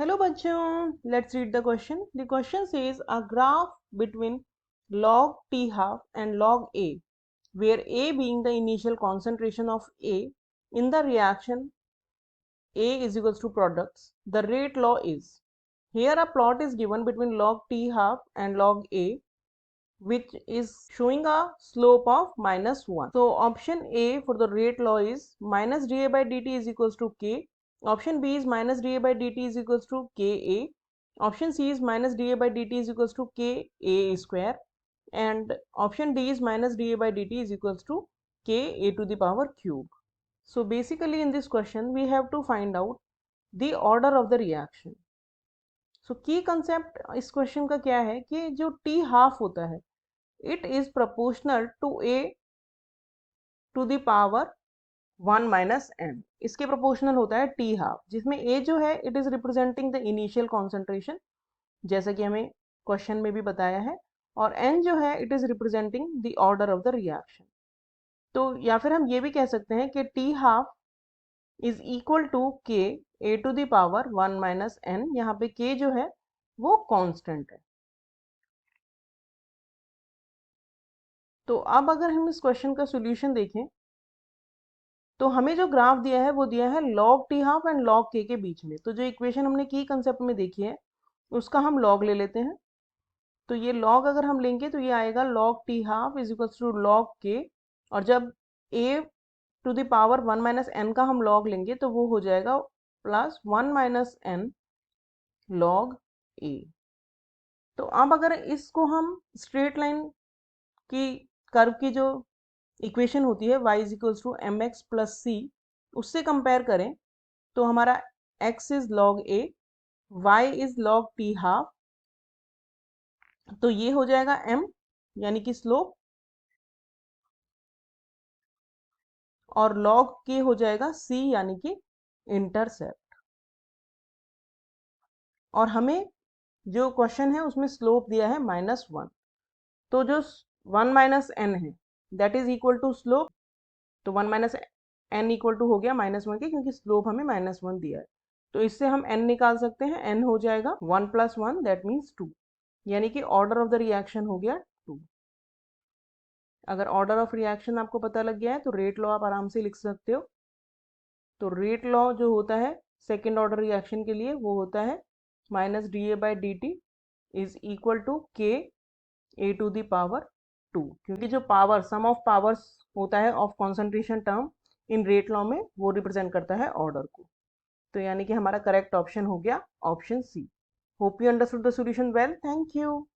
Hello बच्चों, let's read the question. The question says a graph between log t half and log a, where a being the initial concentration of A in the reaction A is equals to products. The rate law is. Here a plot is given between log t half and log A, which is showing a slope of -1. So option A for the rate law is minus dA by dt is equals to K. Option B is minus dA by dt is equals to Ka. Option C is minus dA by dt is equals to Ka square. And option D is minus dA by dt is equals to Ka to the power cube. So basically in this question we have to find out the order of the reaction. So key concept इस question का क्या है कि जो T half होता है it is proportional to A to the power 1 minus n. इसके proportional होता है T half, जिसमें A जो है it is representing the initial concentration जैसा कि हमें क्वेश्चन में भी बताया है, और n जो है it is representing the order of the reaction. तो या फिर हम ये भी कह सकते हैं कि T half is equal to K A to the power 1 minus n. यहाँ पे K जो है वो कांस्टेंट है. तो अब अगर हम इस क्वेश्चन का सॉल्यूशन देखें तो हमें जो ग्राफ दिया है वो दिया है log t half and log k के बीच में. तो जो इक्वेशन हमने की कंसेप्ट में देखी है उसका हम log ले लेते हैं. तो ये log अगर हम लेंगे तो ये आएगा log t half is equal to log k, और जब a to the power 1 minus n का हम log लेंगे तो वो हो जाएगा plus 1 minus n log a. तो अब अगर इसको हम स्ट्रेट लाइन की कर्व की जो इक्वेशन होती है y is equals to m x plus c, उससे कंपेयर करें तो हमारा x is log a, y is log t half, तो ये हो जाएगा m यानी कि स्लोप, और log k हो जाएगा c यानी कि इंटरसेप्ट. और हमें जो क्वेश्चन है उसमें स्लोप दिया है -1, तो जो 1 माइनस एन है that is equal to slope. तो 1 माइनस एन इक्वल टू हो गया -1 के, क्योंकि स्लोप हमें -1 दिया है. तो इससे हम n निकाल सकते हैं. n हो जाएगा 1 प्लस 1 दैट मीन्स 2, यानी कि ऑर्डर ऑफ द रिएक्शन हो गया 2. अगर ऑर्डर ऑफ रिएक्शन आपको पता लग गया है तो रेट लॉ आप आराम से लिख सकते हो. तो रेट लॉ जो होता है सेकेंड ऑर्डर रिएक्शन के लिए वो होता है minus D A by D T is equal to K A to the power 2, क्योंकि जो पावर सम ऑफ पावर्स होता है of concentration term in rate law में वो रिप्रेजेंट करता है ऑर्डर को. तो यानी कि हमारा करेक्ट ऑप्शन हो गया option C. Hope you understood the solution well. Thank you.